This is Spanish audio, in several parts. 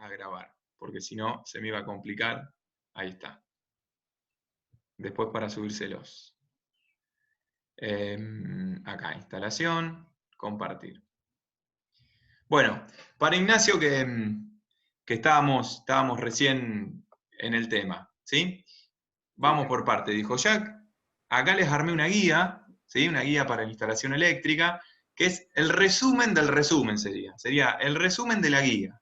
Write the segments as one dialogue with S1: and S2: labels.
S1: a grabar, porque si no se me iba a complicar. Ahí está. Después para subírselos. Acá, instalación, compartir. Bueno, para Ignacio que estábamos recién en el tema, ¿sí? Vamos por parte, dijo Jack. Acá les armé una guía, ¿sí? Una guía para la instalación eléctrica, que es el resumen del resumen, sería el resumen de la guía.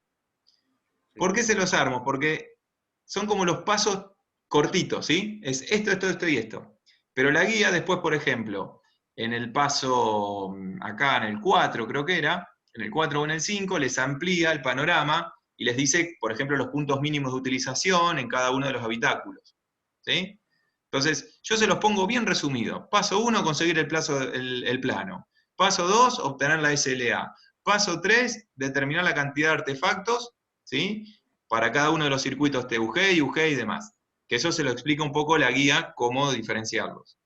S1: ¿Por qué se los armo? Porque son como los pasos cortitos, ¿sí? Es esto y esto. Pero la guía después, por ejemplo, en el paso, acá en el 4 creo que era, en el 4 o en el 5, les amplía el panorama y les dice, por ejemplo, los puntos mínimos de utilización en cada uno de los habitáculos, ¿sí? Entonces, yo se los pongo bien resumido. Paso 1, conseguir el plano. Paso 2, obtener la SLA. Paso 3, determinar la cantidad de artefactos, ¿sí? Para cada uno de los circuitos TUG, IUG y demás. Que eso se lo explica un poco la guía, cómo diferenciarlos.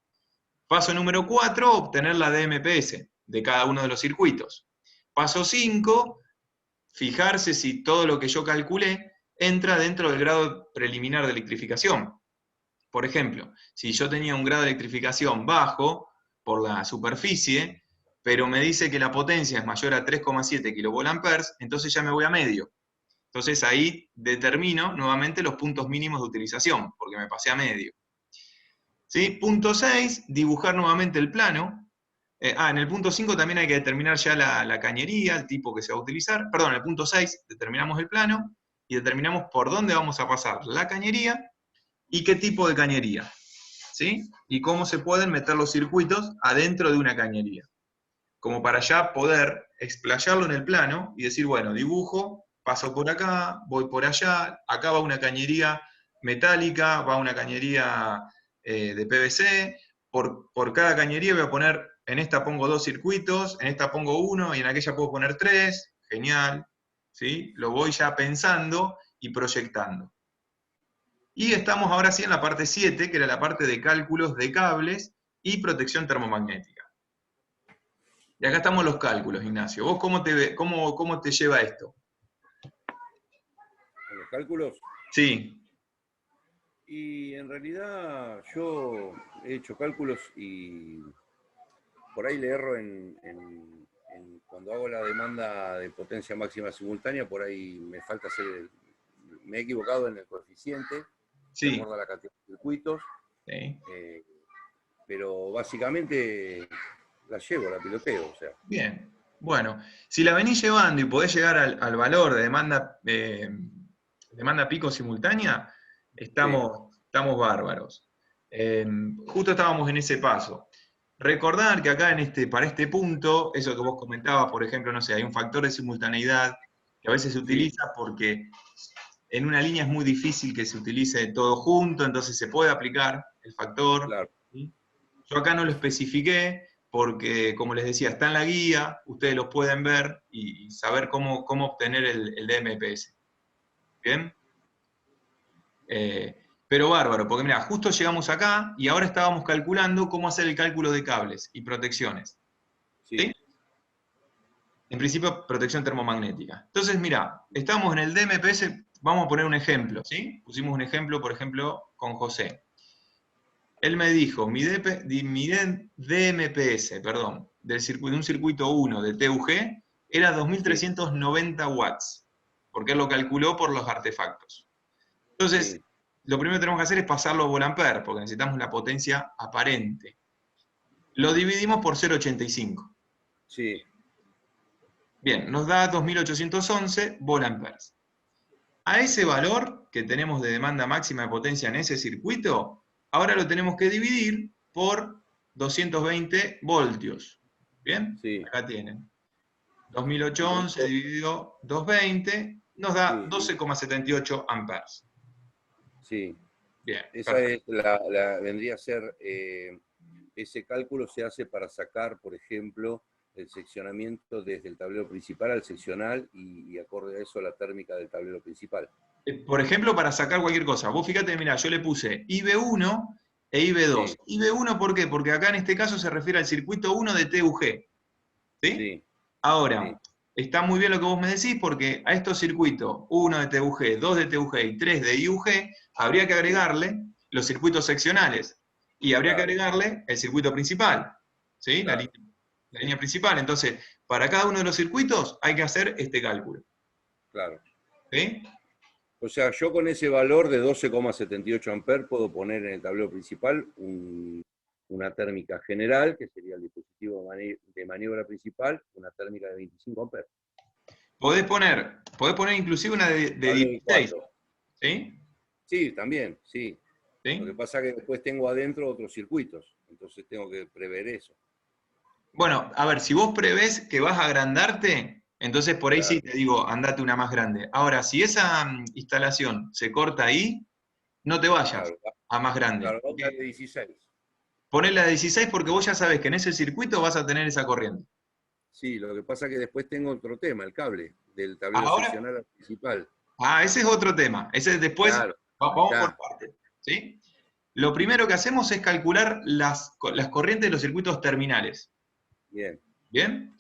S1: Paso número 4, obtener la DMPS de cada uno de los circuitos. Paso 5, fijarse si todo lo que yo calculé entra dentro del grado preliminar de electrificación. Por ejemplo, si yo tenía un grado de electrificación bajo por la superficie, pero me dice que la potencia es mayor a 3,7 kVA, entonces ya me voy a medio. Entonces ahí determino nuevamente los puntos mínimos de utilización, porque me pasé a medio. ¿Sí? Punto 6, dibujar nuevamente el plano. En el punto 5 también hay que determinar ya la cañería, el tipo que se va a utilizar. Perdón, en el punto 6 determinamos el plano y determinamos por dónde vamos a pasar la cañería y qué tipo de cañería, ¿sí? Y cómo se pueden meter los circuitos adentro de una cañería. Como para ya poder explayarlo en el plano y decir, bueno, dibujo, paso por acá, voy por allá, acá va una cañería metálica, va una cañería de PVC, por cada cañería voy a poner, en esta pongo 2 circuitos, en esta pongo 1 y en aquella puedo poner 3, genial, ¿sí? Lo voy ya pensando y proyectando. Y estamos ahora sí en la parte 7, que era la parte de cálculos de cables y protección termomagnética. Y acá estamos los cálculos, Ignacio. ¿Vos cómo te lleva esto?
S2: ¿Los cálculos?
S1: Sí.
S2: Y en realidad yo he hecho cálculos y por ahí le erro cuando hago la demanda de potencia máxima simultánea, por ahí me falta me he equivocado en el coeficiente,
S1: Sí.
S2: se aborda la cantidad de circuitos,
S1: Sí.
S2: pero básicamente la llevo, la piloteo, o sea.
S1: Bien. Bueno, si la venís llevando y podés llegar al valor de demanda pico simultánea, estamos bárbaros. Justo estábamos en ese paso. Recordar que acá para este punto, eso que vos comentabas, por ejemplo, no sé, hay un factor de simultaneidad que a veces se utiliza porque en una línea es muy difícil que se utilice todo junto, entonces se puede aplicar el factor.
S2: Claro.
S1: ¿Sí? Yo acá no lo especifiqué porque, como les decía, está en la guía, ustedes lo pueden ver y saber cómo obtener el DMPS. ¿Bien? Pero bárbaro, porque mira, justo llegamos acá y ahora estábamos calculando cómo hacer el cálculo de cables y protecciones. ¿Sí? En principio, protección termomagnética. Entonces, mira, estamos en el DMPS, vamos a poner un ejemplo, ¿sí? Pusimos un ejemplo, por ejemplo, con José. Él me dijo, mi DMPS, perdón, de un circuito 1 de TUG, era 2390 watts, porque él lo calculó por los artefactos. Entonces, lo primero que tenemos que hacer es pasarlo a VA, porque necesitamos la potencia aparente. Lo dividimos por 0,85.
S2: Sí.
S1: Bien, nos da 2811 VA. A ese valor que tenemos de demanda máxima de potencia en ese circuito, ahora lo tenemos que dividir por 220 voltios. ¿Bien?
S2: Sí.
S1: Acá tienen. 2811 dividido 220 nos da 12,78 amperes.
S2: Sí.
S1: Bien,
S2: esa
S1: perfecto.
S2: vendría a ser, ese cálculo se hace para sacar, por ejemplo, el seccionamiento desde el tablero principal al seccional y acorde a eso la térmica del tablero principal.
S1: Por ejemplo, para sacar cualquier cosa. Vos fíjate, mira, yo le puse IB1 e IB2.
S2: Sí.
S1: IB1, ¿por qué? Porque acá en este caso se refiere al circuito 1 de TUG. ¿Sí?
S2: Sí.
S1: Ahora,
S2: Sí.
S1: está muy bien lo que vos me decís, porque a estos circuitos, 1 de TUG, 2 de TUG y 3 de IUG, habría que agregarle los circuitos seccionales. Y habría que
S2: Claro,
S1: agregarle el circuito principal, ¿sí?
S2: claro,
S1: La línea principal. Entonces, para cada uno de los circuitos hay que hacer este cálculo.
S2: claro.
S1: ¿Sí?
S2: O sea, yo con ese valor de 12,78 amperes puedo poner en el tablero principal una térmica general, que sería el dispositivo de maniobra principal, una térmica de 25 amperes.
S1: Podés poner inclusive una de
S2: Tablero de
S1: 16,
S2: 4.
S1: ¿sí?
S2: Sí, también, sí. Lo que
S1: ¿Sí?
S2: pasa es que después tengo adentro otros circuitos, entonces tengo que prever eso.
S1: Bueno, a ver, si vos prevés que vas a agrandarte, entonces por ahí sí
S2: Claro,
S1: te digo, andate una más grande. Ahora, si esa instalación se corta ahí, no te vayas
S2: claro,
S1: a más grande.
S2: claro, una de 16.
S1: Ponés la de 16 porque vos ya sabés que en ese circuito vas a tener esa corriente.
S2: Sí, lo que pasa es que después tengo otro tema, el cable del tablero
S1: Ahora,
S2: seccional al principal.
S1: ese es otro tema. Ese es después,
S2: Claro, ahí
S1: vamos por
S2: está.
S1: partes. ¿Sí? Lo primero que hacemos es calcular las corrientes de los circuitos terminales.
S2: Bien,
S1: ¿Bien?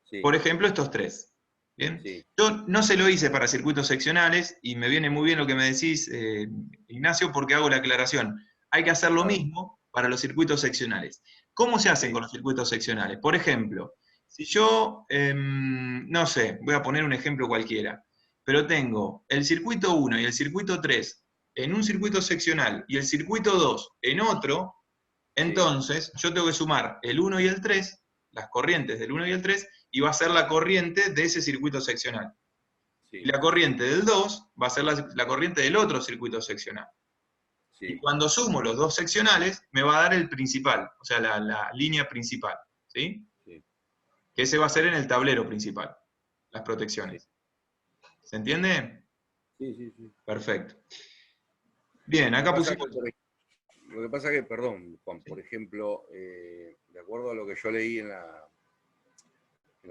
S2: sí,
S1: Por ejemplo, estos tres. ¿Bien?
S2: sí,
S1: Yo no se lo hice para circuitos seccionales y me viene muy bien lo que me decís, Ignacio, porque hago la aclaración. Hay que hacer lo
S2: claro,
S1: mismo para los circuitos seccionales. ¿Cómo se hacen
S2: sí,
S1: con los circuitos seccionales? Por ejemplo, si yo, no sé, voy a poner un ejemplo cualquiera, pero tengo el circuito 1 y el circuito 3 en un circuito seccional y el circuito 2 en otro,
S2: sí,
S1: entonces yo tengo que sumar el 1 y el 3, las corrientes del 1 y el 3, y va a ser la corriente de ese circuito seccional. Y
S2: sí,
S1: la corriente del 2 va a ser la corriente del otro circuito seccional. Y
S2: sí,
S1: cuando sumo los dos seccionales, me va a dar el principal, o sea, la línea principal, ¿sí?
S2: sí,
S1: Que ese va a ser en el tablero principal, las
S2: sí,
S1: protecciones. ¿Se entiende?
S2: sí, sí, sí.
S1: Perfecto. Bien,
S2: Lo que
S1: acá
S2: pasa
S1: pusimos...
S2: que, lo que pasa que, perdón, Juan, por ejemplo, de acuerdo a lo que yo leí en la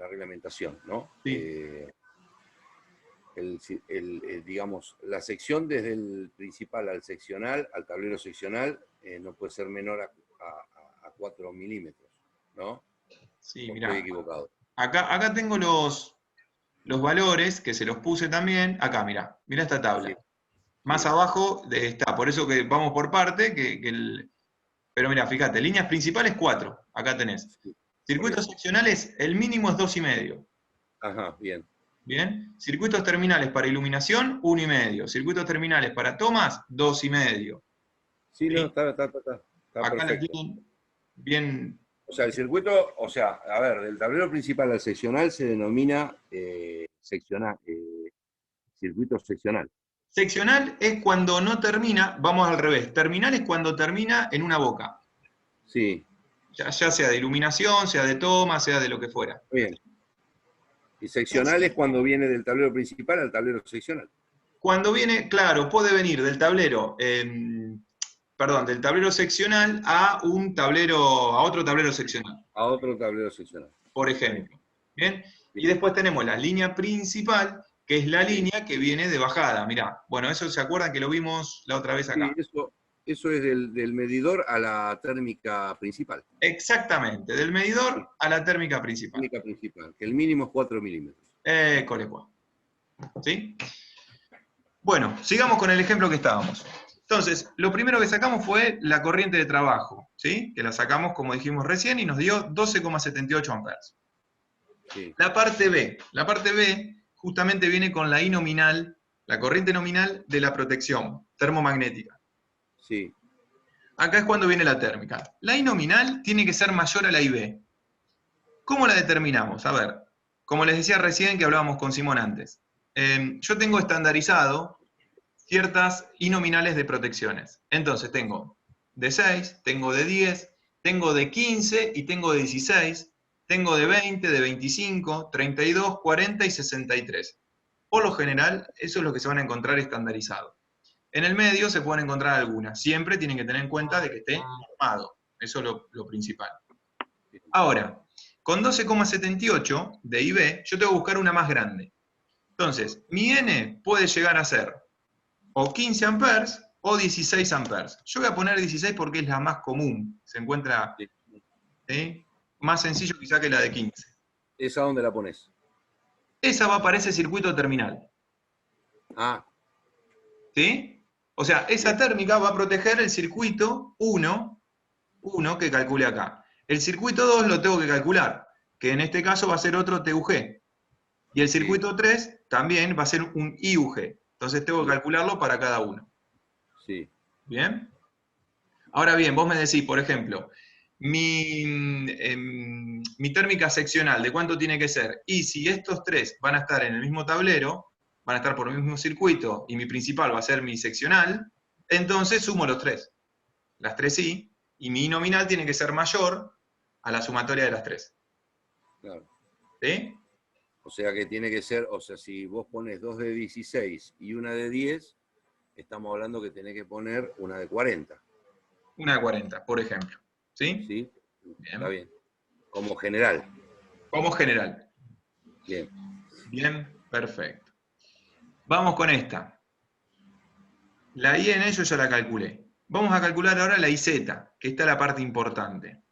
S2: reglamentación, ¿no?
S1: Sí,
S2: Digamos, la sección desde el principal al seccional, al tablero seccional, no puede ser menor a 4 milímetros, ¿no?
S1: sí,
S2: ¿O estoy
S1: mirá.
S2: equivocado?
S1: Acá tengo los valores que se los puse también. Acá, mirá esta
S2: Sí,
S1: tabla. Más
S2: sí,
S1: abajo está, por eso que vamos por parte, pero mira, fíjate, líneas principales 4, acá tenés.
S2: sí, por
S1: Circuitos
S2: eso.
S1: seccionales, el mínimo es 2,5.
S2: Ajá, bien.
S1: Bien. Circuitos terminales para iluminación, 1,5. Circuitos terminales para tomas, 2,5.
S2: Sí, no,
S1: ¿Sí?
S2: está
S1: Acá las
S2: perfecto.
S1: tienen bien.
S2: O sea, el circuito, o sea, a ver, del tablero principal al seccional se denomina circuito seccional.
S1: Seccional es cuando no termina, vamos al revés. Terminal es cuando termina en una boca.
S2: Sí,
S1: Ya sea de iluminación, sea de toma, sea de lo que fuera.
S2: bien. Y seccional es cuando viene del tablero principal al tablero seccional.
S1: Cuando viene, claro, puede venir del tablero, perdón, del tablero seccional a a otro tablero seccional,
S2: A otro tablero seccional.
S1: por
S2: Está bien,
S1: ejemplo. ¿Bien? Y
S2: bien.
S1: después tenemos la línea principal, que es la
S2: Sí,
S1: línea que viene de bajada. Mirá, bueno, eso se acuerdan que lo vimos la otra vez
S2: sí,
S1: acá.
S2: eso es del medidor a la térmica principal.
S1: Exactamente, del
S2: Sí,
S1: medidor a la térmica principal.
S2: térmica principal, que el mínimo es 4 milímetros.
S1: Colecua. ¿Sí? Bueno, sigamos con el ejemplo que estábamos. Entonces, lo primero que sacamos fue la corriente de trabajo, ¿sí? Que la sacamos, como dijimos recién, y nos dio 12,78 amperes.
S2: Sí,
S1: La parte B justamente viene con la I nominal, la corriente nominal de la protección termomagnética.
S2: sí,
S1: Acá es cuando viene la térmica. La I nominal tiene que ser mayor a la IB. ¿Cómo la determinamos? A ver, como les decía recién que hablábamos con Simón antes. Yo tengo estandarizado ciertas I nominales de protecciones. Entonces tengo de 6, tengo de 10, tengo de 15 y tengo de 16, tengo de 20, de 25, 32, 40 y 63. Por lo general, eso es lo que se van a encontrar estandarizado. En el medio se pueden encontrar algunas. Siempre tienen que tener en cuenta de que esté normado. Eso es lo principal. Ahora, con 12,78 de IB, yo tengo que buscar una más grande. Entonces, mi N puede llegar a ser o 15 amperes o 16 amperes. Yo voy a poner 16 porque es la más común. Se encuentra,
S2: sí.
S1: ¿sí? Más sencillo quizá que la de 15.
S2: ¿Esa dónde la pones?
S1: esa va para ese circuito terminal.
S2: Ah,
S1: ¿Sí? O sea, esa
S2: bien,
S1: térmica va a proteger el circuito 1 que calcule acá. El circuito 2 lo tengo que calcular, que en este caso va a ser otro TUG. Y el
S2: sí,
S1: circuito 3 también va a ser un IUG. Entonces tengo que
S2: bien,
S1: calcularlo para cada uno.
S2: sí,
S1: ¿Bien? Ahora bien, vos me decís, por ejemplo, mi térmica seccional, ¿de cuánto tiene que ser? Y si estos tres van a estar en el mismo tablero, van a estar por el mismo circuito, y mi principal va a ser mi seccional, entonces sumo los tres. Las tres I, y mi I nominal tiene que ser mayor a la sumatoria de las tres.
S2: claro.
S1: ¿Sí?
S2: O sea que tiene que ser, o sea, si vos pones dos de 16 y una de 10, estamos hablando que tenés que poner una de 40,
S1: Una de 40, por ejemplo. ¿Sí?
S2: ¿sí? Está
S1: Bien.
S2: bien. Como general.
S1: Como general.
S2: Bien.
S1: Bien, perfecto. Vamos con esta. La IN yo ya la calculé. Vamos a calcular ahora la IZ, que está la parte importante.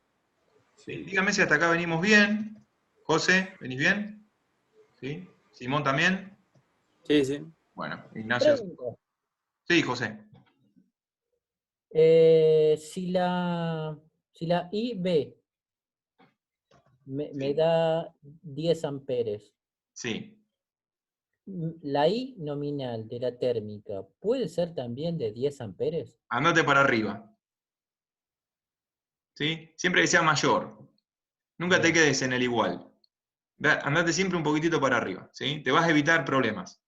S1: ¿Sí?
S2: Sí.
S1: Dígame si hasta acá venimos bien. José, ¿venís bien? ¿Sí? ¿Simón también?
S3: Sí, sí.
S1: Bueno, Ignacio.
S4: Pregunta,
S1: Sí, José.
S4: si la IB me
S1: Sí.
S4: da 10 amperes,
S1: Sí.
S4: la I nominal de la térmica puede ser también de 10 amperes.
S1: Andate para arriba. ¿Sí? Siempre que sea mayor. Nunca te
S4: Bien.
S1: quedes en el igual. Andate siempre un poquitito para arriba. ¿Sí? Te vas a evitar problemas.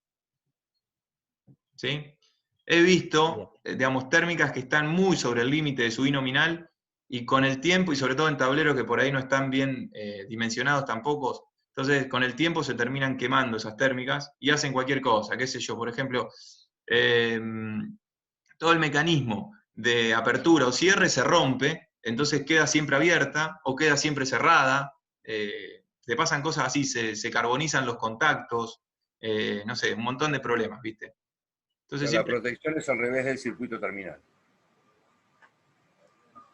S1: ¿Sí? He
S4: Bien.
S1: visto, digamos, térmicas que están muy sobre el límite de su I nominal y con el tiempo, y sobre todo en tableros que por ahí no están bien dimensionados tampoco, entonces con el tiempo se terminan quemando esas térmicas y hacen cualquier cosa, qué sé yo, por ejemplo, todo el mecanismo de apertura o cierre se rompe, entonces queda siempre abierta o queda siempre cerrada, te pasan cosas así, se carbonizan los contactos, no sé, un montón de problemas, ¿viste?
S2: O
S1: Entonces
S2: sea, la
S1: siempre,
S2: protección es al revés del circuito terminal.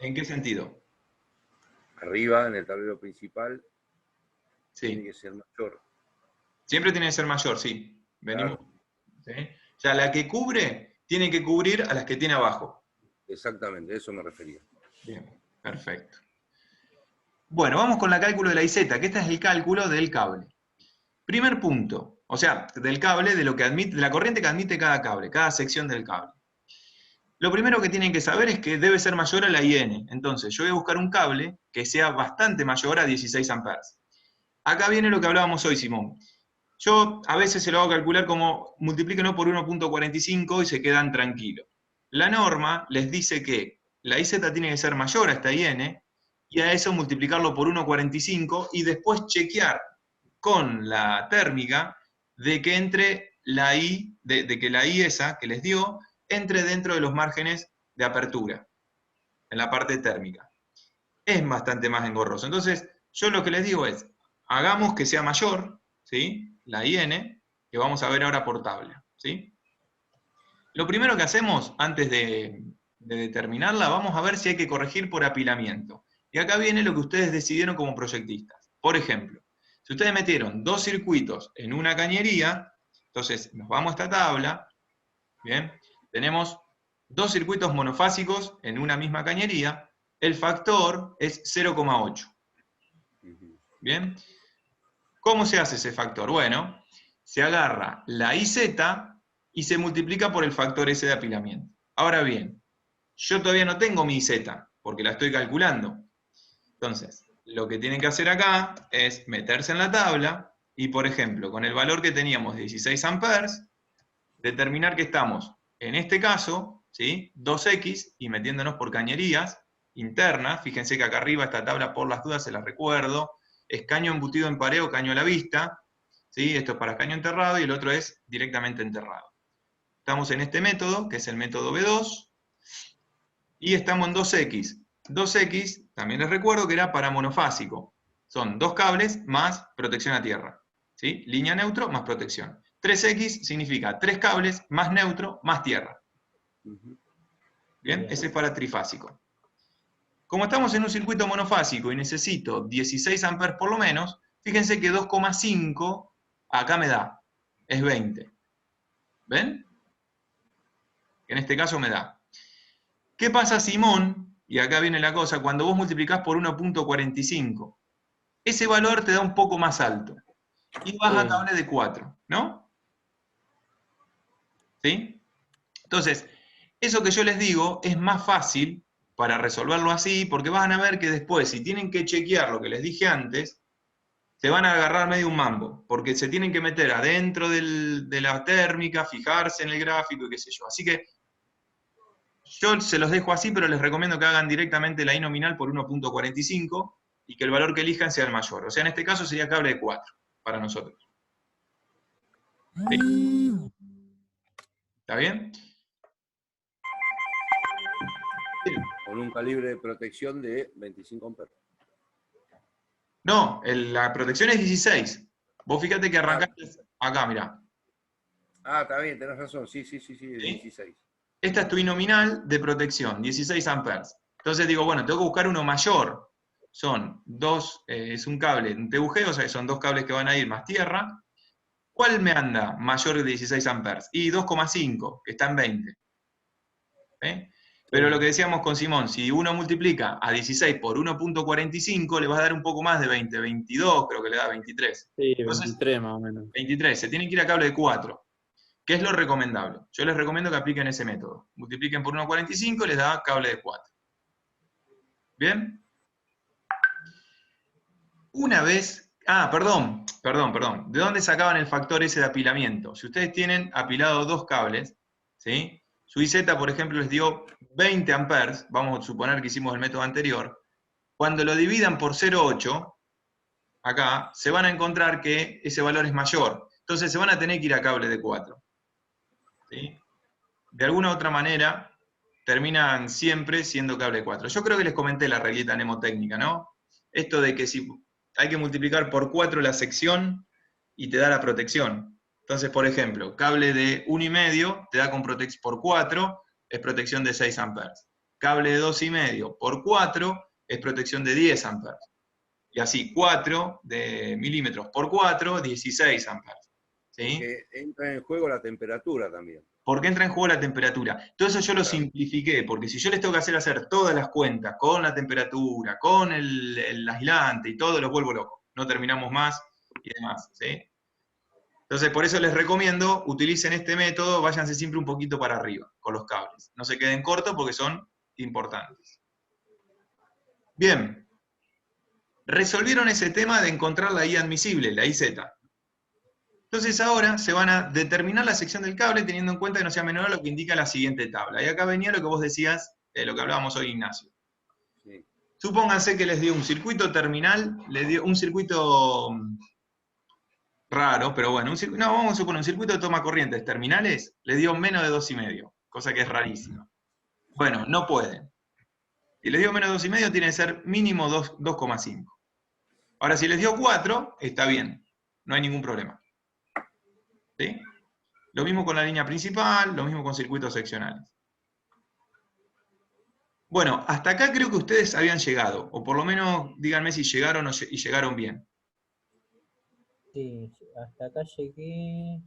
S1: ¿en qué sentido?
S2: Arriba, en el tablero principal, tiene
S1: Sí.
S2: que ser mayor.
S1: Siempre tiene que ser mayor, sí. Venimos.
S2: Claro,
S1: ¿Sí? O sea, la que cubre tiene que cubrir a las que tiene abajo.
S2: exactamente, a eso me refería.
S1: Bien, perfecto. Bueno, vamos con la cálculo de la IZ, que este es el cálculo del cable. Primer punto, o sea, del cable, de lo que admite, de la corriente que admite cada cable, cada sección del cable. Lo primero que tienen que saber es que debe ser mayor a la IN. Entonces, yo voy a buscar un cable que sea bastante mayor a 16 amperes. Acá viene lo que hablábamos hoy, Simón. Yo a veces se lo hago calcular como multiplíquenlo por 1.45 y se quedan tranquilos. La norma les dice que la IZ tiene que ser mayor a esta IN y a eso multiplicarlo por 1.45 y después chequear con la térmica de que entre la I, de que la I esa que les dio, entre dentro de los márgenes de apertura, en la parte térmica. Es bastante más engorroso. Entonces, yo lo que les digo es, hagamos que sea mayor, ¿sí? La IN, que vamos a ver ahora por tabla, ¿sí? Lo primero que hacemos, antes de determinarla, vamos a ver si hay que corregir por apilamiento. Y acá viene lo que ustedes decidieron como proyectistas. Por ejemplo, si ustedes metieron dos circuitos en una cañería, entonces nos vamos a esta tabla, ¿bien? Tenemos dos circuitos monofásicos en una misma cañería, el factor es 0,8. ¿Bien? ¿Cómo se hace ese factor? Bueno, se agarra la IZ y se multiplica por el factor S de apilamiento. Ahora bien, yo todavía no tengo mi IZ, porque la estoy calculando. Entonces, lo que tienen que hacer acá es meterse en la tabla y, por ejemplo, con el valor que teníamos de 16 amperes, determinar que estamos, en este caso, ¿sí? 2X, y metiéndonos por cañerías internas. Fíjense que acá arriba esta tabla, por las dudas, se las recuerdo. Es caño embutido en pared o caño a la vista. ¿Sí? Esto es para caño enterrado y el otro es directamente enterrado. Estamos en este método, que es el método B2, y estamos en 2X. 2X, también les recuerdo que era para monofásico. Son dos cables más protección a tierra. ¿Sí? Línea neutro más protección. 3X significa tres cables más neutro más tierra. ¿Bien?
S4: Bien.
S1: Ese es para trifásico. Como estamos en un circuito monofásico y necesito 16 amperes por lo menos, fíjense que 2,5 Acá me da, es 20. ¿Ven? En este caso me da. ¿Qué pasa, Simón? Y acá viene la cosa, cuando vos multiplicás por 1.45. Ese valor te da un poco más alto. Y vas a cable de 4, ¿no? ¿Sí? Entonces, eso que yo les digo es más fácil para resolverlo así, porque van a ver que después, si tienen que chequear lo que les dije antes, se van a agarrar medio un mambo, porque se tienen que meter adentro de la térmica, fijarse en el gráfico y qué sé yo. Así que yo se los dejo así, pero les recomiendo que hagan directamente la I nominal por 1.45 y que el valor que elijan sea el mayor. O sea, en este caso sería cable de 4 para nosotros. ¿Sí? ¿Está bien?
S2: Con un calibre de protección de 25 amperes.
S1: No, la protección es 16. Vos fíjate que arrancaste acá, mirá.
S2: Ah, está bien, tenés razón. Sí, 16.
S1: Esta es tu I nominal de protección, 16 amperes. Entonces digo, bueno, tengo que buscar uno mayor. Son dos, es un cable, un TUG, o sea que son dos cables que van a ir más tierra. ¿Cuál me anda mayor de 16 amperes? Y 2,5, que está en 20. ¿Eh? Pero lo que decíamos con Simón, si uno multiplica a 16 por 1.45, le va a dar un poco más de 20, 22, creo que le da 23.
S3: Sí,
S1: Entonces,
S3: 23 más o menos.
S1: 23, se tienen que ir a cable de 4. ¿Qué es lo recomendable? Yo les recomiendo que apliquen ese método. Multipliquen por 1.45 y les da cable de 4. ¿Bien? Una vez... Ah, perdón. ¿De dónde sacaban el factor ese de apilamiento? Si ustedes tienen apilado dos cables, ¿sí? Su IZ, por ejemplo, les dio 20 amperes, vamos a suponer que hicimos el método anterior. Cuando lo dividan por 0,8, acá, se van a encontrar que ese valor es mayor. Entonces se van a tener que ir a cable de 4. ¿Sí? De alguna u otra manera, terminan siempre siendo cable 4. Yo creo que les comenté la reglita mnemotécnica, ¿no? Esto de que si hay que multiplicar por 4 la sección y te da la protección. Entonces, por ejemplo, cable de 1,5 te da con protección por 4, es protección de 6 amperes. Cable de 2,5 por 4 es protección de 10 amperes. Y así, 4 de milímetros por 4, 16 amperes. ¿Sí?
S2: Porque entra en juego la temperatura también.
S1: Porque entra en juego la temperatura. Todo eso yo lo simplifiqué, porque si yo les tengo que hacer todas las cuentas con la temperatura, con el aislante y todo, los vuelvo locos. No terminamos más y demás, ¿sí? Entonces, por eso les recomiendo, utilicen este método, váyanse siempre un poquito para arriba con los cables. No se queden cortos porque son importantes. Bien. Resolvieron ese tema de encontrar la I admisible, la IZ. Entonces ahora se van a determinar la sección del cable teniendo en cuenta que no sea menor a lo que indica la siguiente tabla. Y acá venía lo que vos decías, lo que hablábamos hoy, Ignacio.
S2: Sí.
S1: Supónganse que les dio un circuito terminal, les dio un circuito raro, pero bueno, no, vamos a suponer un circuito de toma corrientes terminales, le dio menos de 2,5, cosa que es rarísima. Bueno, no pueden. Si les dio menos de 2,5, tiene que ser mínimo 2,5. Ahora, si les dio 4, está bien, no hay ningún problema. ¿Sí? Lo mismo con la línea principal, lo mismo con circuitos seccionales. Bueno, hasta acá creo que ustedes habían llegado, o por lo menos díganme si llegaron y llegaron bien.
S4: Sí, hasta acá llegué.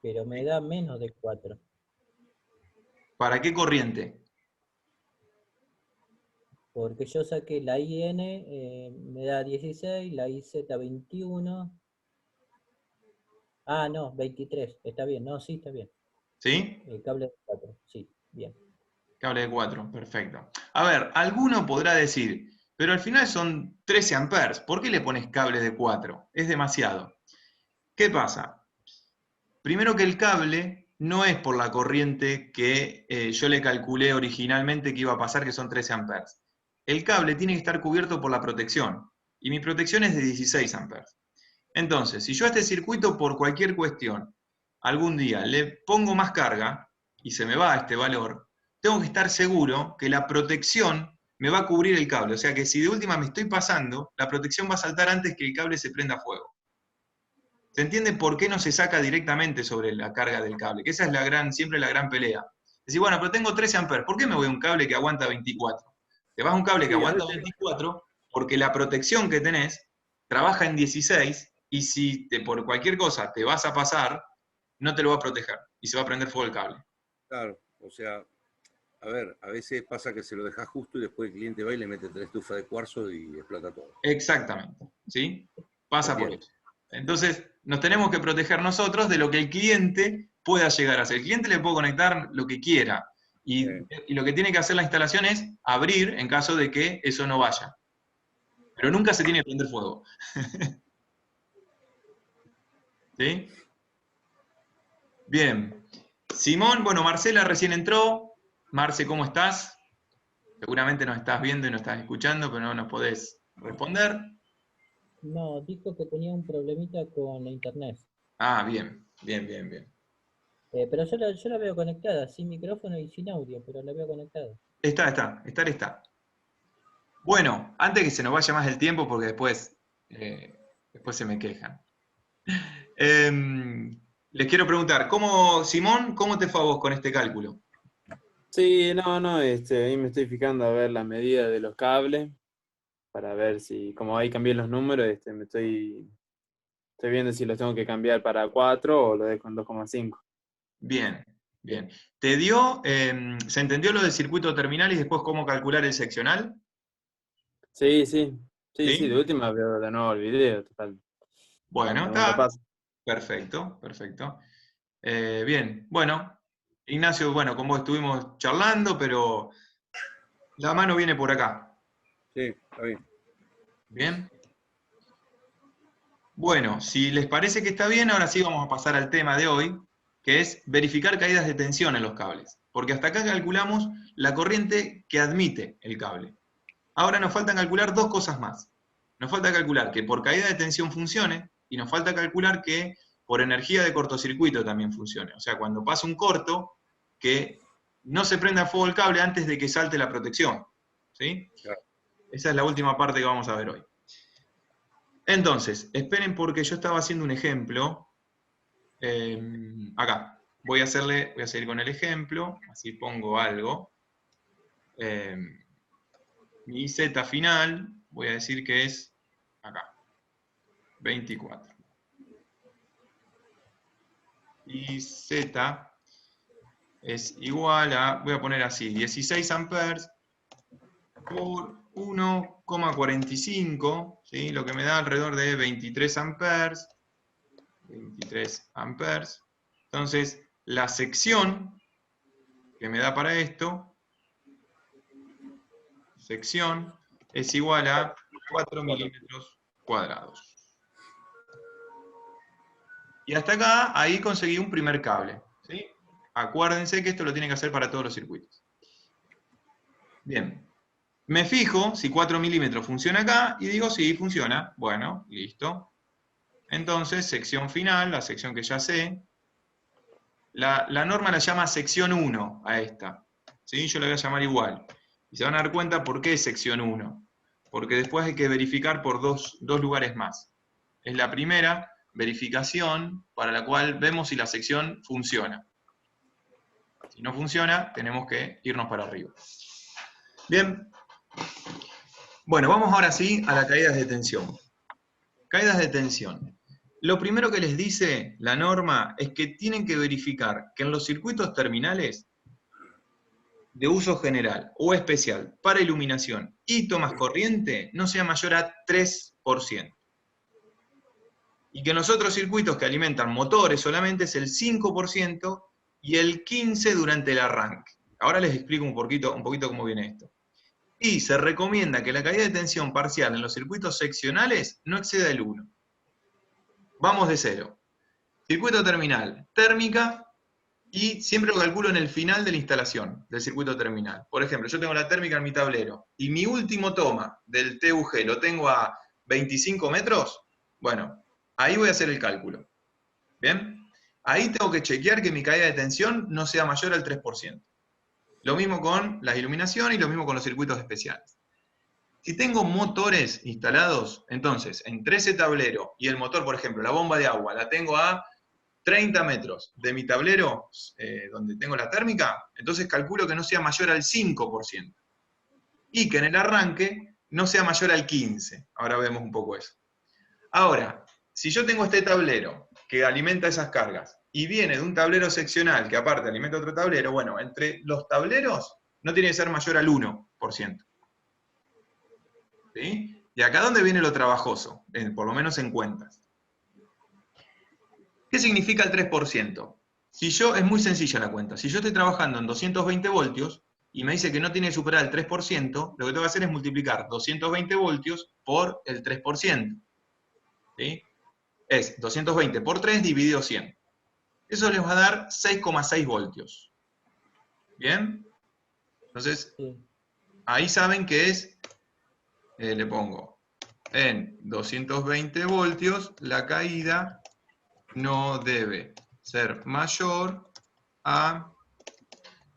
S4: Pero me da menos de 4.
S1: ¿Para qué corriente?
S4: Porque yo saqué la IN, me da 16, la IZ 21. Ah, no, 23. Está bien, no, sí, está bien.
S1: ¿Sí?
S4: El cable de 4, sí, bien.
S1: Cable de 4, perfecto. A ver, alguno podrá decir, pero al final son 13 amperes, ¿por qué le pones cable de 4? Es demasiado. ¿Qué pasa? Primero que el cable no es por la corriente que yo le calculé originalmente que iba a pasar, que son 13 amperes. El cable tiene que estar cubierto por la protección, y mi protección es de 16 amperes. Entonces, si yo a este circuito por cualquier cuestión, algún día le pongo más carga, y se me va este valor, tengo que estar seguro que la protección me va a cubrir el cable. O sea que si de última me estoy pasando, la protección va a saltar antes que el cable se prenda fuego. ¿Se entiende por qué no se saca directamente sobre la carga del cable? Que esa es siempre la gran pelea. Decir, bueno, pero tengo 13 amperes, ¿por qué me voy a un cable que aguanta 24? Te vas a un cable que
S2: Sí, a
S1: aguanta
S2: veces
S1: 24 porque la protección que tenés trabaja en 16 y si por cualquier cosa te vas a pasar, no te lo va a proteger y se va a prender fuego el cable.
S2: Claro, o sea, a ver, a veces pasa que se lo dejas justo y después el cliente va y le mete 3 estufas de cuarzo y explota todo.
S1: Exactamente, ¿sí? Pasa por
S2: Entiendo.
S1: eso. Entonces, nos tenemos que proteger nosotros de lo que el cliente pueda llegar a hacer. El cliente le puede conectar lo que quiera y lo que tiene que hacer la instalación es abrir en caso de que eso no vaya. Pero nunca se tiene que prender fuego. ¿Sí? Bien. Simón, bueno, Marcela recién entró. Marce, ¿cómo estás? Seguramente nos estás viendo y nos estás escuchando, pero no nos podés responder.
S4: No, dijo que tenía un problemita con la internet.
S1: Ah, bien, bien, bien, bien.
S4: Pero yo la veo conectada, sin micrófono y sin audio, pero la veo conectada.
S1: Está. Bueno, antes que se nos vaya más el tiempo, porque después se me quejan. Les quiero preguntar, Simón, ¿cómo te fue a vos con este cálculo?
S3: Sí, no, ahí me estoy fijando a ver la medida de los cables, para ver si, como ahí cambié los números, estoy viendo si los tengo que cambiar para 4 o lo dejo en 2,5.
S1: Bien, bien. ¿Se entendió lo del circuito terminal y después cómo calcular el seccional?
S3: Sí,
S1: ¿Sí?
S3: de última veo de nuevo el video, total.
S1: Bueno,
S3: Hago un
S1: está.
S3: repaso.
S1: Perfecto, perfecto. Bien, bueno, Ignacio, bueno, con vos estuvimos charlando, pero la mano viene por acá.
S2: Sí, está bien.
S1: Bien. Bueno, si les parece que está bien, ahora sí vamos a pasar al tema de hoy, que es verificar caídas de tensión en los cables. Porque hasta acá calculamos la corriente que admite el cable. Ahora nos falta calcular dos cosas más. Nos falta calcular que por caída de tensión funcione, y nos falta calcular que por energía de cortocircuito también funcione. O sea, cuando pasa un corto, que no se prenda fuego el cable antes de que salte la protección. ¿Sí?
S2: Claro.
S1: Esa es la última parte que vamos a ver hoy. Entonces, esperen porque yo estaba haciendo un ejemplo. Acá. Voy a seguir con el ejemplo, así pongo algo. Mi Z final, voy a decir que es acá, 24. Y Z es igual a, voy a poner así, 16 amperes por 1,45, ¿sí? Lo que me da alrededor de 23 amperes. 23 amperes. Entonces, la sección que me da para esto, sección, es igual a 4 milímetros cuadrados. Y hasta acá, ahí conseguí un primer cable. ¿Sí? Acuérdense que esto lo tienen que hacer para todos los circuitos. Bien. Me fijo si 4 milímetros funciona acá y digo sí, funciona. Bueno, listo. Entonces, sección final, la sección que ya sé. La norma la llama sección 1 a esta. ¿Sí? Yo la voy a llamar igual. Y se van a dar cuenta por qué sección 1. Porque después hay que verificar por dos lugares más. Es la primera verificación para la cual vemos si la sección funciona. Si no funciona, tenemos que irnos para arriba. Bien. Bueno, vamos ahora sí a las caídas de tensión. Caídas de tensión. Lo primero que les dice la norma es que tienen que verificar que en los circuitos terminales de uso general o especial para iluminación y tomas corriente no sea mayor a 3%. Y que en los otros circuitos que alimentan motores solamente es el 5% y el 15% durante el arranque. Ahora les explico un poquito cómo viene esto. Y se recomienda que la caída de tensión parcial en los circuitos seccionales no exceda el 1. Vamos de cero. Circuito terminal, térmica, y siempre lo calculo en el final de la instalación del circuito terminal. Por ejemplo, yo tengo la térmica en mi tablero, y mi último toma del TUG lo tengo a 25 metros, bueno, ahí voy a hacer el cálculo. ¿Bien? Ahí tengo que chequear que mi caída de tensión no sea mayor al 3%. Lo mismo con la iluminación y lo mismo con los circuitos especiales. Si tengo motores instalados, entonces, entre ese tablero y el motor, por ejemplo, la bomba de agua, la tengo a 30 metros de mi tablero, donde tengo la térmica, entonces calculo que no sea mayor al 5%. Y que en el arranque no sea mayor al 15. Ahora vemos un poco eso. Ahora, si yo tengo este tablero que alimenta esas cargas, y viene de un tablero seccional que aparte alimenta otro tablero, bueno, entre los tableros no tiene que ser mayor al 1%. ¿Sí? ¿Y acá dónde viene lo trabajoso? Por lo menos en cuentas. ¿Qué significa el 3%? Es muy sencilla la cuenta. Si yo estoy trabajando en 220 voltios y me dice que no tiene que superar el 3%, lo que tengo que hacer es multiplicar 220 voltios por el 3%. ¿Sí? Es 220 por 3 dividido 100. Eso les va a dar 6,6 voltios. ¿Bien? Entonces, ahí saben que es, le pongo, en 220 voltios, la caída no debe ser mayor a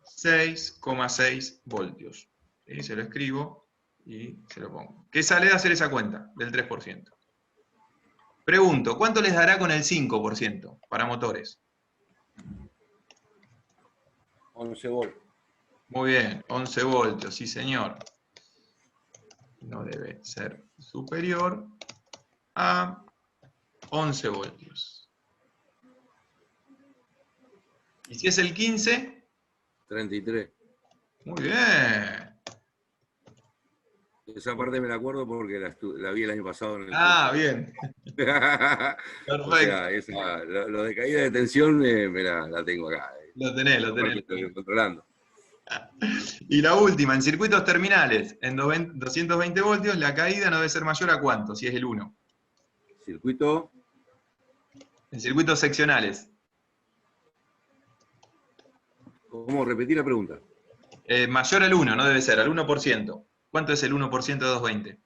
S1: 6,6 voltios. ¿Sí? Se lo escribo y se lo pongo. ¿Qué sale de hacer esa cuenta? Del 3%. Pregunto, ¿cuánto les dará con el 5% para motores?
S2: 11 voltios.
S1: Muy bien, 11 voltios, sí señor. No debe ser superior a 11 voltios. ¿Y si es el 15?
S2: 33.
S1: Muy bien.
S2: Esa parte me la acuerdo porque la vi el año pasado en el
S1: Bien.
S2: Perfecto. O sea, lo de caída de tensión la tengo acá.
S1: Lo tenés.
S2: Estoy controlando.
S1: Y la última, en circuitos terminales, en 220 voltios, la caída no debe ser mayor a ¿cuánto? Si es el 1.
S2: Circuito.
S1: En circuitos seccionales.
S2: ¿Cómo? Repetí la pregunta.
S1: Mayor al 1, no debe ser, al 1%. ¿Cuánto es el 1% de 220?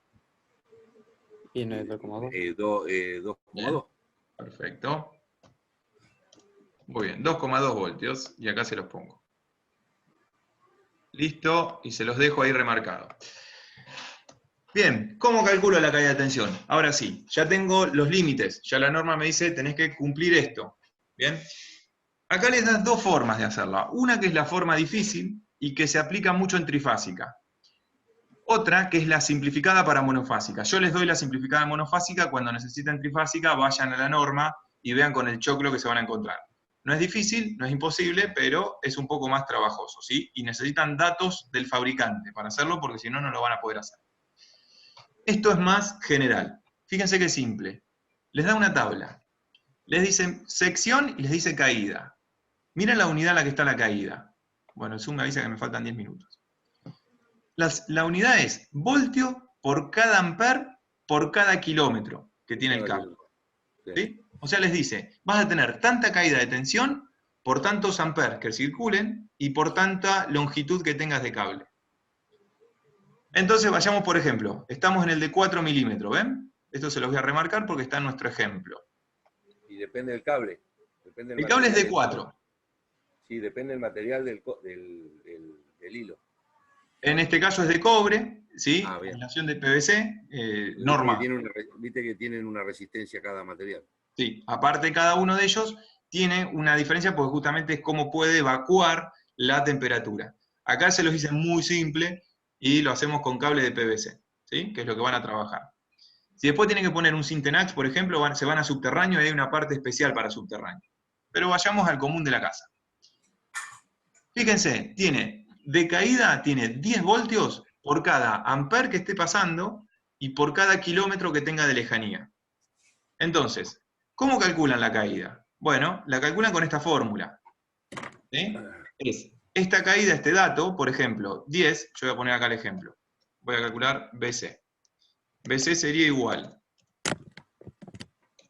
S3: Y no es 2,2.
S2: 2,2.
S1: Perfecto. Muy bien, 2,2 voltios, y acá se los pongo. Listo, y se los dejo ahí remarcados. Bien, ¿cómo calculo la caída de tensión? Ahora sí, ya tengo los límites, ya la norma me dice tenés que cumplir esto. Bien, acá les das dos formas de hacerla. Una que es la forma difícil y que se aplica mucho en trifásica. Otra que es la simplificada para monofásica. Yo les doy la simplificada monofásica, cuando necesiten trifásica vayan a la norma y vean con el choclo que se van a encontrar. No es difícil, no es imposible, pero es un poco más trabajoso, ¿sí? Y necesitan datos del fabricante para hacerlo, porque si no, no lo van a poder hacer. Esto es más general. Fíjense qué simple. Les da una tabla. Les dice sección y les dice caída. Miren la unidad en la que está la caída. Bueno, el Zoom me avisa que me faltan 10 minutos. La unidad es voltio por cada amper por cada kilómetro que tiene el cable. ¿Sí? O sea, les dice, vas a tener tanta caída de tensión por tantos amperes que circulen y por tanta longitud que tengas de cable. Entonces vayamos, por ejemplo, estamos en el de 4 milímetros, ¿ven? Esto se los voy a remarcar porque está en nuestro ejemplo.
S2: Y depende del cable.
S1: El cable es de 4.
S2: Sí, depende del material del hilo.
S1: En este caso es de cobre, ¿sí?
S2: Bien.
S1: Aislación de PVC, normal.
S2: Viste que tienen una resistencia cada material.
S1: Sí, aparte cada uno de ellos tiene una diferencia porque justamente es cómo puede evacuar la temperatura. Acá se los hice muy simple y lo hacemos con cable de PVC, ¿sí? Que es lo que van a trabajar. Si después tienen que poner un Syntenax, por ejemplo, se van a subterráneo y hay una parte especial para subterráneo. Pero vayamos al común de la casa. Fíjense, de caída tiene 10 voltios por cada amper que esté pasando y por cada kilómetro que tenga de lejanía. Entonces, ¿cómo calculan la caída? Bueno, la calculan con esta fórmula. ¿Sí? Es esta caída, este dato, por ejemplo, 10, yo voy a poner acá el ejemplo. Voy a calcular BC. BC sería igual.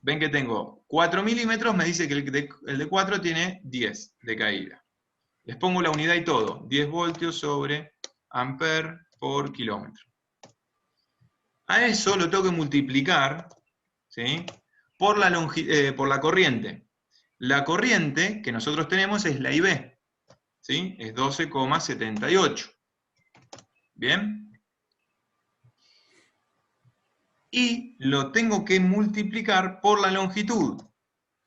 S1: Ven que tengo 4 milímetros, me dice que el de 4 tiene 10 de caída. Les pongo la unidad y todo. 10 voltios sobre amper por kilómetro. A eso lo tengo que multiplicar, ¿sí? por la corriente. La corriente que nosotros tenemos es la IB, ¿sí? Es 12,78. ¿Bien? Y lo tengo que multiplicar por la longitud.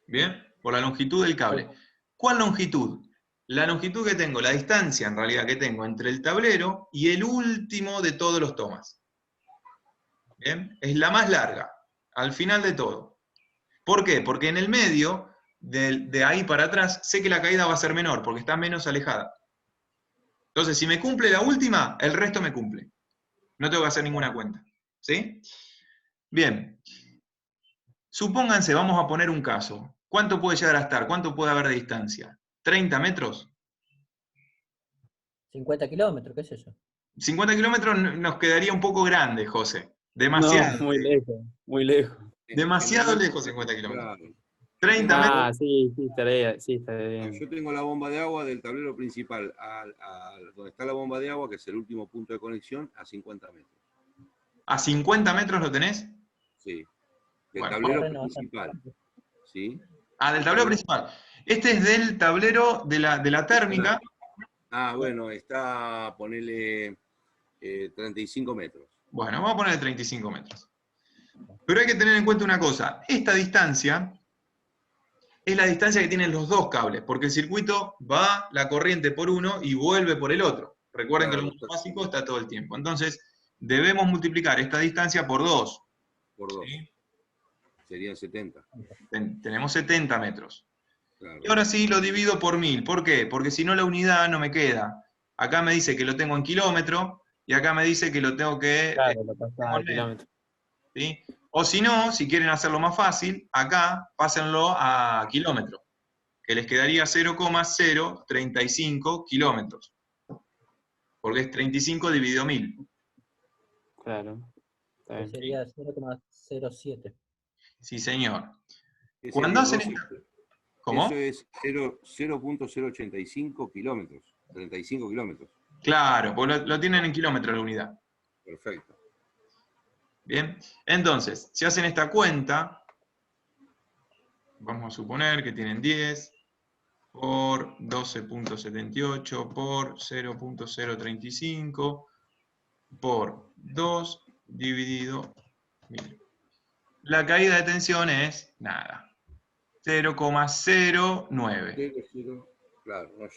S1: ¿Bien? Por la longitud del cable. ¿Cuál longitud? La longitud que tengo, la distancia en realidad que tengo entre el tablero y el último de todos los tomas. ¿Bien? Es la más larga, al final de todo. ¿Por qué? Porque en el medio, de ahí para atrás, sé que la caída va a ser menor, porque está menos alejada. Entonces, si me cumple la última, el resto me cumple. No tengo que hacer ninguna cuenta. ¿Sí? Bien. Supónganse, vamos a poner un caso. ¿Cuánto puede llegar a estar? ¿Cuánto puede haber de distancia? ¿30 metros?
S4: 50 kilómetros, ¿qué es eso?
S1: 50 kilómetros nos quedaría un poco grande, José.
S3: No,
S1: Demasiado.
S3: muy lejos, muy lejos.
S1: Demasiado
S2: Generalmente,
S1: lejos 50 kilómetros.
S2: claro.
S1: 30 metros.
S3: Ah, sí, sí, estaría bien.
S2: Yo tengo la bomba de agua del tablero principal donde está la bomba de agua, que es el último punto de conexión, a 50 metros.
S1: ¿A 50 metros lo tenés?
S2: Sí. Del
S1: Bueno,
S2: tablero
S4: Terreno
S2: principal.
S4: bastante.
S2: ¿Sí?
S1: del tablero principal. Este es del tablero de la térmica.
S2: Ah, bueno, está, ponele 35 metros.
S1: Bueno, vamos a poner 35 metros. Pero hay que tener en cuenta una cosa. Esta distancia es la distancia que tienen los dos cables, porque el circuito va la corriente por uno y vuelve por el otro. Recuerden
S2: Claro,
S1: que lo monofásico está todo el tiempo. Entonces, debemos multiplicar esta distancia por 2.
S2: por 2.
S1: ¿Sí?
S2: Serían 70.
S1: Tenemos 70 metros.
S2: Claro.
S1: Y ahora sí lo divido por 1000. ¿Por qué? Porque si no la unidad no me queda. Acá me dice que lo tengo en kilómetro y acá me dice que lo tengo que...
S3: Claro, lo pasás a kilómetros.
S1: ¿sí? O si no, si quieren hacerlo más fácil, acá pásenlo a kilómetro, que les quedaría 0,035 kilómetros. Porque es 35 dividido 1000.
S3: Claro. Está
S4: Que
S3: bien.
S4: sería 0,07.
S1: Sí, señor.
S2: ¿Qué
S1: Cuando
S2: sería?
S1: hacen esta... ¿Cómo?
S2: Eso es 0.085 kilómetros. 35 kilómetros.
S1: Claro, pues lo tienen en kilómetros la unidad.
S2: Perfecto.
S1: Bien, entonces, si hacen esta cuenta, vamos a suponer que tienen 10 por 12.78 por 0.035 por 2 dividido 1000. La caída de tensión es nada, 0,09.
S2: Claro, no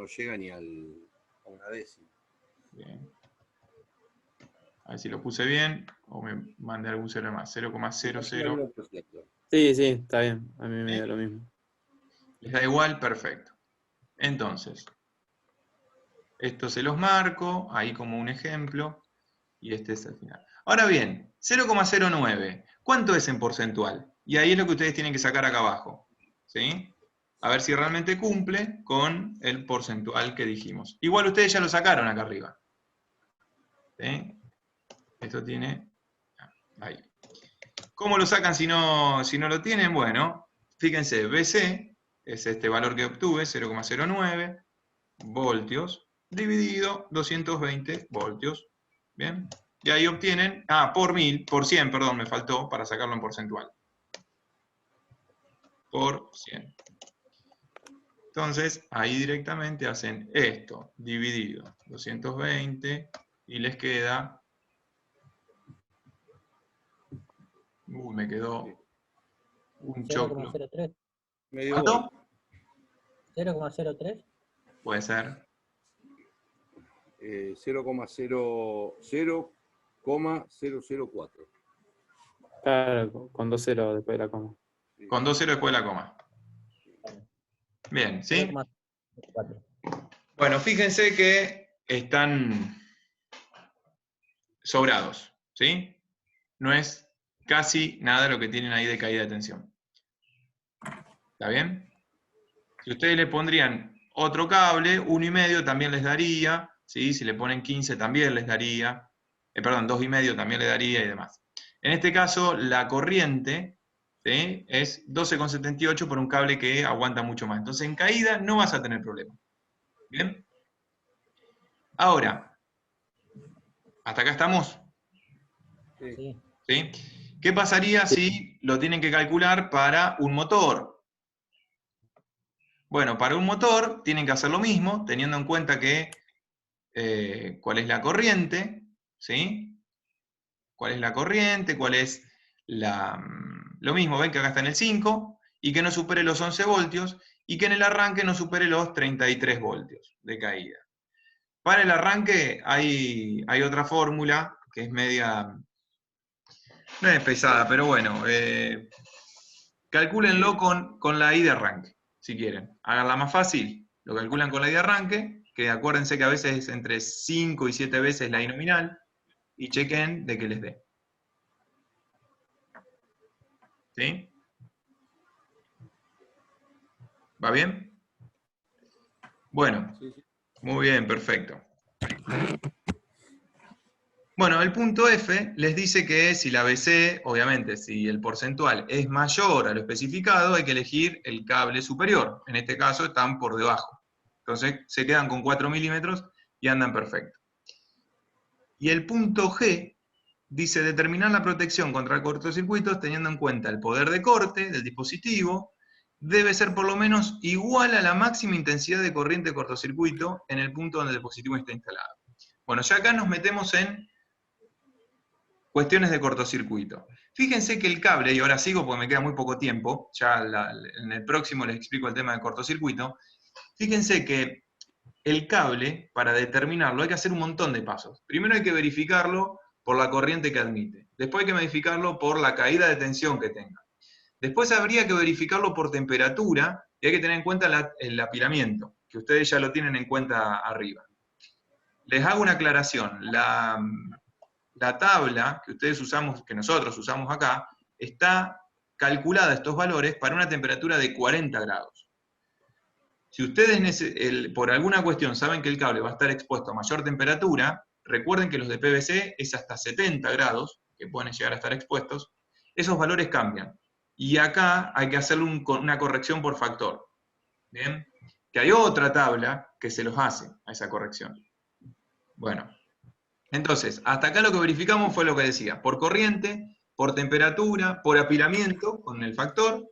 S2: llega ni a una décima.
S1: Bien. A ver si lo puse bien o me mandé algún cero más. 0,00.
S3: Sí, sí, está bien. A mí me da lo mismo.
S1: ¿Les da igual? Perfecto. Entonces, esto se los marco, ahí como un ejemplo, y este es el final. Ahora bien, 0,09, ¿cuánto es en porcentual? Y ahí es lo que ustedes tienen que sacar acá abajo, ¿sí? A ver si realmente cumple con el porcentual que dijimos. Igual ustedes ya lo sacaron acá arriba. ¿Sí? Esto tiene... ahí. ¿Cómo lo sacan si no lo tienen? Bueno, fíjense, BC es este valor que obtuve, 0,09 voltios, dividido 220 voltios. ¿Bien? Y ahí obtienen, por 100, perdón, me faltó para sacarlo en porcentual. Por 100. Entonces, ahí directamente hacen esto, dividido 220, y les queda... me quedó un choclo.
S4: 0,03.
S1: ¿Cuánto?
S4: 0,03.
S1: Puede ser.
S2: 0,004.
S3: Claro, con 2 ceros después de la coma.
S1: Con 2 ceros después de la coma. Bien, ¿sí?
S4: 0,04.
S1: Bueno, fíjense que están sobrados, ¿sí? No es casi nada lo que tienen ahí de caída de tensión. ¿Está bien? Si ustedes le pondrían otro cable, 1,5 también les daría, ¿sí? Si le ponen 15 también les daría, perdón, 2,5 también les daría y demás. En este caso, la corriente, ¿sí? Es 12,78 por un cable que aguanta mucho más. Entonces, en caída no vas a tener problema. ¿Bien? Ahora, ¿hasta acá estamos?
S4: Sí.
S1: ¿Sí? ¿Qué pasaría si lo tienen que calcular para un motor? Bueno, para un motor tienen que hacer lo mismo, teniendo en cuenta que cuál es la corriente, ¿sí? ¿Cuál es la corriente? ¿Cuál es lo mismo, ven que acá está en el 5, y que no supere los 11 voltios, y que en el arranque no supere los 33 voltios de caída. Para el arranque hay otra fórmula que es media No es pesada, pero bueno, calcúlenlo con la I de arranque, si quieren. Háganla más fácil, lo calculan con la I de arranque, que acuérdense que a veces es entre 5 y 7 veces la I nominal, y chequen de que les dé. ¿Sí? ¿Va bien? Bueno,
S2: Sí, sí.
S1: muy bien, perfecto. Bueno, el punto F les dice que si la BC, obviamente, si el porcentual es mayor a lo especificado, hay que elegir el cable superior. En este caso están por debajo. Entonces se quedan con 4 milímetros y andan perfecto. Y el punto G dice determinar la protección contra cortocircuitos teniendo en cuenta el poder de corte del dispositivo, debe ser por lo menos igual a la máxima intensidad de corriente de cortocircuito en el punto donde el dispositivo está instalado. Bueno, ya acá nos metemos en cuestiones de cortocircuito. Fíjense que el cable, y ahora sigo porque me queda muy poco tiempo, ya en el próximo les explico el tema de cortocircuito. Fíjense que el cable, para determinarlo, hay que hacer un montón de pasos. Primero hay que verificarlo por la corriente que admite. Después hay que verificarlo por la caída de tensión que tenga. Después habría que verificarlo por temperatura, y hay que tener en cuenta el apilamiento, que ustedes ya lo tienen en cuenta arriba. Les hago una aclaración. La tabla que nosotros usamos acá, está calculada estos valores para una temperatura de 40 grados. Si ustedes por alguna cuestión saben que el cable va a estar expuesto a mayor temperatura, recuerden que los de PVC es hasta 70 grados, que pueden llegar a estar expuestos, esos valores cambian. Y acá hay que hacerle una corrección por factor. ¿Bien? Que hay otra tabla que se los hace a esa corrección. Bueno. Entonces, hasta acá lo que verificamos fue lo que decía, por corriente, por temperatura, por apilamiento, con el factor,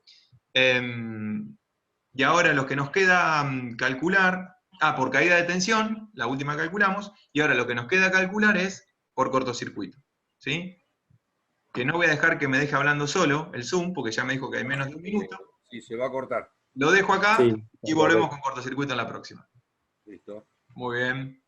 S1: y ahora lo que nos queda calcular, por caída de tensión, la última que calculamos, y ahora lo que nos queda calcular es por cortocircuito, ¿sí? Que no voy a dejar que me deje hablando solo el Zoom, porque ya me dijo que hay menos de un minuto.
S2: Sí, se va a cortar.
S1: Lo dejo acá
S3: Sí,
S1: y volvemos con cortocircuito en la próxima.
S2: Listo.
S1: Muy bien.